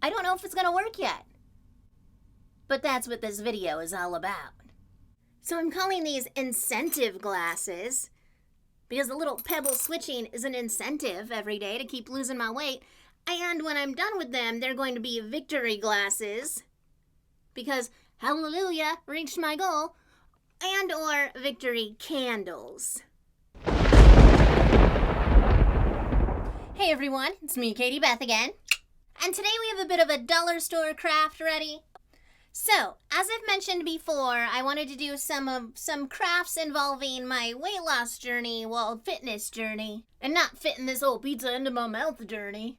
I don't know if it's gonna work yet. But that's what this video is all about. So I'm calling these incentive glasses because the little pebble switching is an incentive every day to keep losing my weight. And when I'm done with them, they're going to be victory glasses because, hallelujah, reached my goal, and or victory candles. Hey everyone, it's me, KatieBeth again. And today we have a bit of a dollar store craft ready. So, as I've mentioned before, I wanted to do some crafts involving my weight loss journey, well, fitness journey, and not fitting this old pizza into my mouth journey.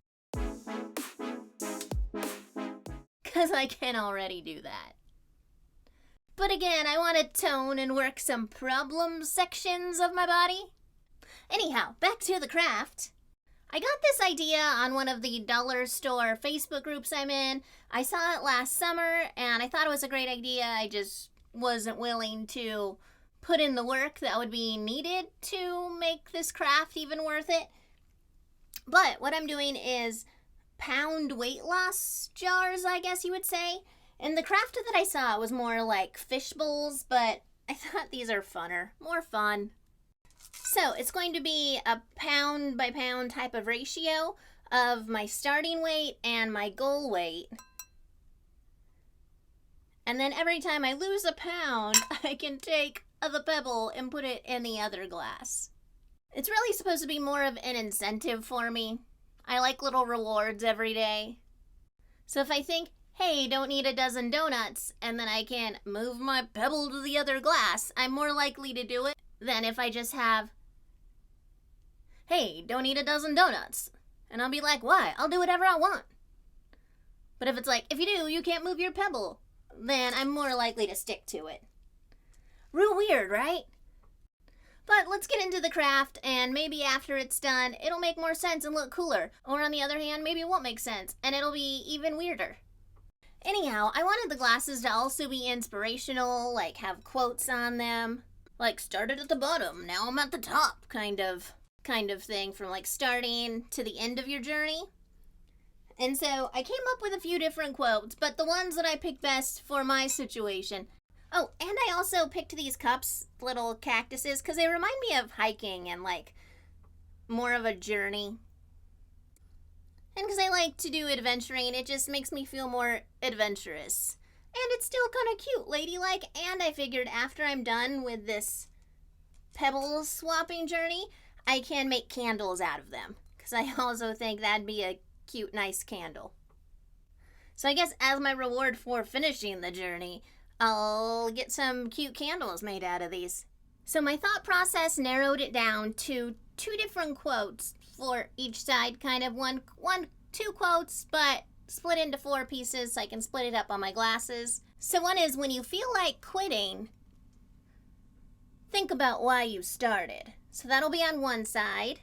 Because I can already do that. But again, I want to tone and work some problem sections of my body. Anyhow, back to the craft. I got this idea on one of the dollar store Facebook groups I'm in. I saw it last summer and I thought it was a great idea. I just wasn't willing to put in the work that would be needed to make this craft even worth it. But what I'm doing is pound weight loss jars, I guess you would say. And the craft that I saw was more like fish bowls, but I thought these are funner, more fun. So it's going to be a pound by pound type of ratio of my starting weight and my goal weight. And then every time I lose a pound, I can take the pebble and put it in the other glass. It's really supposed to be more of an incentive for me. I like little rewards every day. So if I think, hey, don't eat a dozen donuts, and then I can move my pebble to the other glass, I'm more likely to do it than if I just have, hey, don't eat a dozen donuts. And I'll be like, why? I'll do whatever I want. But if it's like, if you do, you can't move your pebble, then I'm more likely to stick to it. Real weird, right? But let's get into the craft, and maybe after it's done, it'll make more sense and look cooler. Or on the other hand, maybe it won't make sense, and it'll be even weirder. Anyhow, I wanted the glasses to also be inspirational, like have quotes on them. Like, started at the bottom, now I'm at the top, kind of thing, from like starting to the end of your journey. And so I came up with a few different quotes, but the ones that I picked best for my situation. Oh, and I also picked these cups, little cactuses, because they remind me of hiking and like more of a journey. And because I like to do adventuring, it just makes me feel more adventurous. And it's still kind of cute, ladylike, and I figured after I'm done with this pebble swapping journey, I can make candles out of them. Because I also think that'd be a cute, nice candle. So I guess as my reward for finishing the journey, I'll get some cute candles made out of these. So my thought process narrowed it down to two different quotes for each side, kind of two quotes, but split into 4 pieces so I can split it up on my glasses. So one is, when you feel like quitting, think about why you started. So that'll be on one side.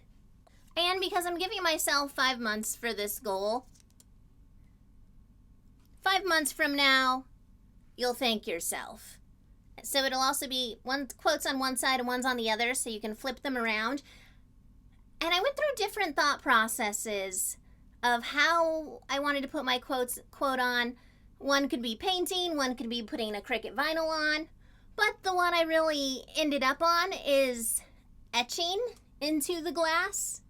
And because I'm giving myself 5 months for this goal, 5 months from now, you'll thank yourself. So it'll also be one quotes on one side and one's on the other, so you can flip them around. And I went through different thought processes of how I wanted to put my quote on. One could be painting, one could be putting a Cricut vinyl on, but the one I really ended up on is etching into the glass.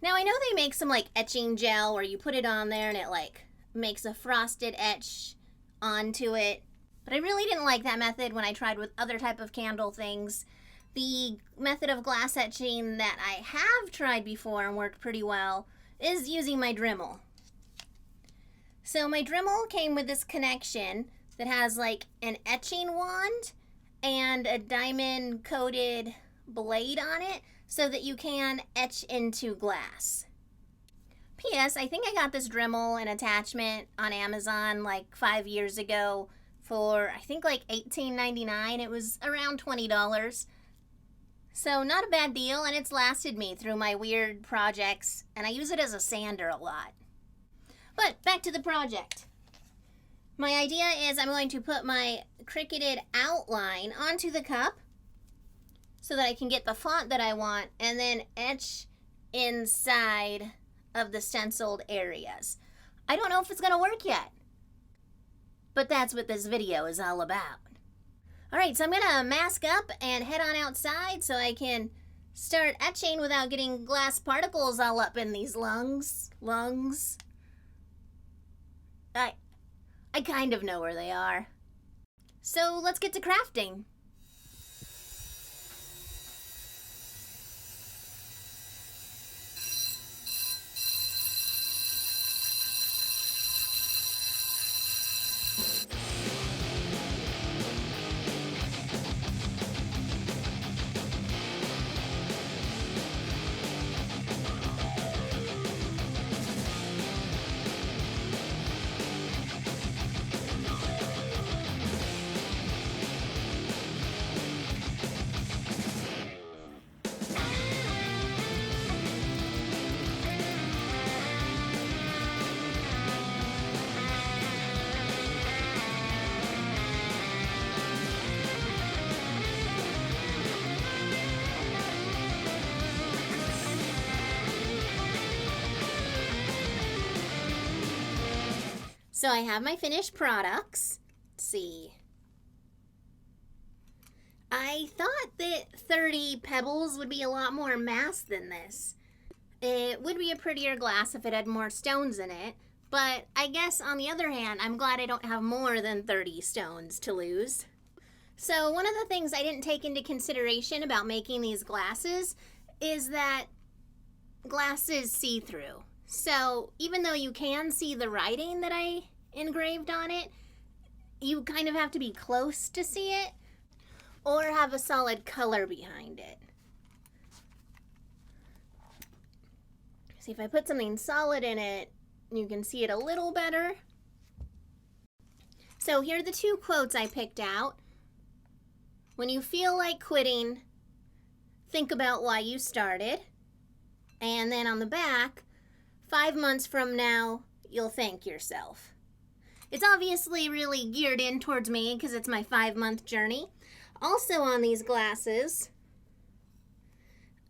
Now I know they make some like etching gel where you put it on there and it like makes a frosted etch onto it, but I really didn't like that method when I tried with other type of candle things. The method of glass etching that I have tried before and worked pretty well is using my Dremel. So my Dremel came with this connection that has like an etching wand and a diamond coated blade on it so that you can etch into glass. P.S. I think I got this Dremel and attachment on Amazon like 5 years ago for I think like $18.99. It was around $20. So not a bad deal, and it's lasted me through my weird projects, and I use it as a sander a lot. But back to the project. My idea is I'm going to put my Cricuted outline onto the cup so that I can get the font that I want and then etch inside of the stenciled areas. I don't know if it's gonna work yet. But that's what this video is all about. Alright, so I'm gonna mask up and head on outside so I can start etching without getting glass particles all up in these lungs. I kind of know where they are. So let's get to crafting. So I have my finished products. Let's see. I thought that 30 pebbles would be a lot more mass than this. It would be a prettier glass if it had more stones in it, but I guess on the other hand, I'm glad I don't have more than 30 stones to lose. So one of the things I didn't take into consideration about making these glasses is that glass is see-through. So even though you can see the writing that I engraved on it, you kind of have to be close to see it or have a solid color behind it. See, if I put something solid in it, you can see it a little better. So here are the 2 quotes I picked out. When you feel like quitting, think about why you started. And then on the back, 5 months from now, you'll thank yourself. It's obviously really geared in towards me because it's my 5-month journey. Also on these glasses,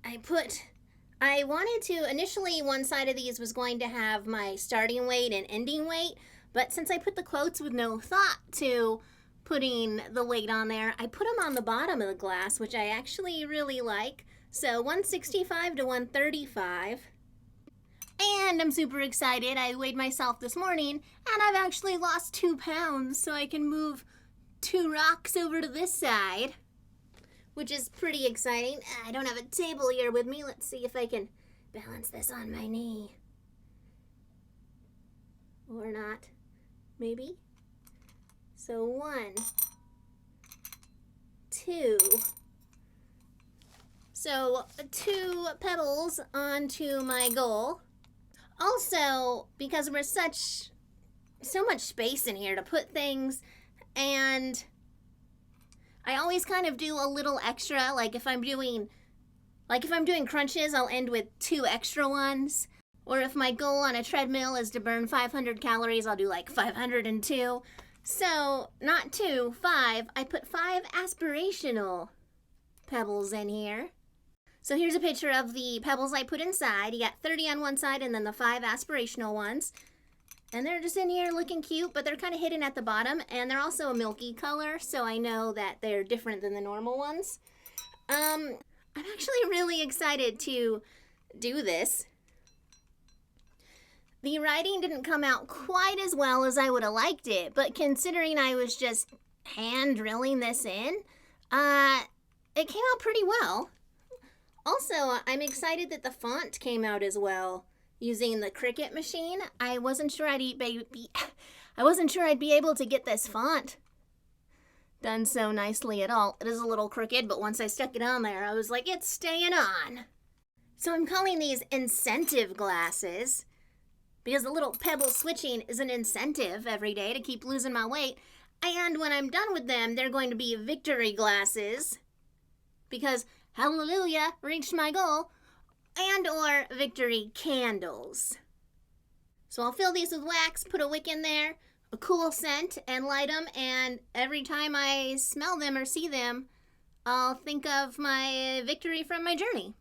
I wanted to, initially one side of these was going to have my starting weight and ending weight, but since I put the quotes with no thought to putting the weight on there, I put them on the bottom of the glass, which I actually really like. So 165 to 135. And I'm super excited. I weighed myself this morning and I've actually lost 2 pounds, so I can move 2 rocks over to this side, which is pretty exciting. I don't have a table here with me. Let's see if I can balance this on my knee. Or not. Maybe. So 1, 2. So 2 pebbles onto my goal. Also, because there's so much space in here to put things, and I always kind of do a little extra, like if I'm doing crunches, I'll end with 2 extra ones. Or if my goal on a treadmill is to burn 500 calories, I'll do like 502. So, not 2, 5. I put 5 aspirational pebbles in here. So here's a picture of the pebbles I put inside. You got 30 on one side and then the 5 aspirational ones. And they're just in here looking cute, but they're kind of hidden at the bottom. And they're also a milky color, so I know that they're different than the normal ones. I'm actually really excited to do this. The writing didn't come out quite as well as I would have liked it, but considering I was just hand drilling this in, it came out pretty well. Also, I'm excited that the font came out as well using the Cricut machine. I wasn't sure I'd be able to get this font done so nicely at all. It is a little crooked, but once I stuck it on there, I was like, it's staying on. So I'm calling these incentive glasses because the little pebble switching is an incentive every day to keep losing my weight. And when I'm done with them, they're going to be victory glasses because hallelujah, reached my goal, and or victory candles. So I'll fill these with wax, put a wick in there, a cool scent, and light them, and every time I smell them or see them, I'll think of my victory from my journey.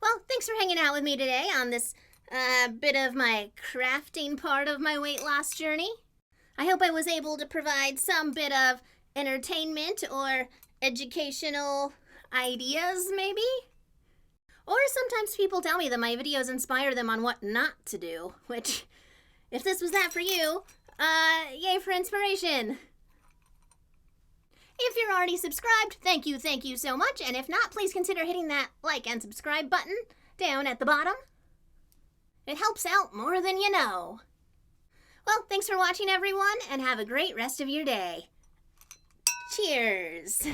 Well, thanks for hanging out with me today on this a bit of my crafting part of my weight loss journey. I hope I was able to provide some bit of entertainment or educational ideas, maybe? Or sometimes people tell me that my videos inspire them on what not to do, which, if this was that for you, yay for inspiration. If you're already subscribed, thank you so much, and if not, please consider hitting that like and subscribe button down at the bottom. It helps out more than you know. Well, thanks for watching, everyone, and have a great rest of your day. Cheers!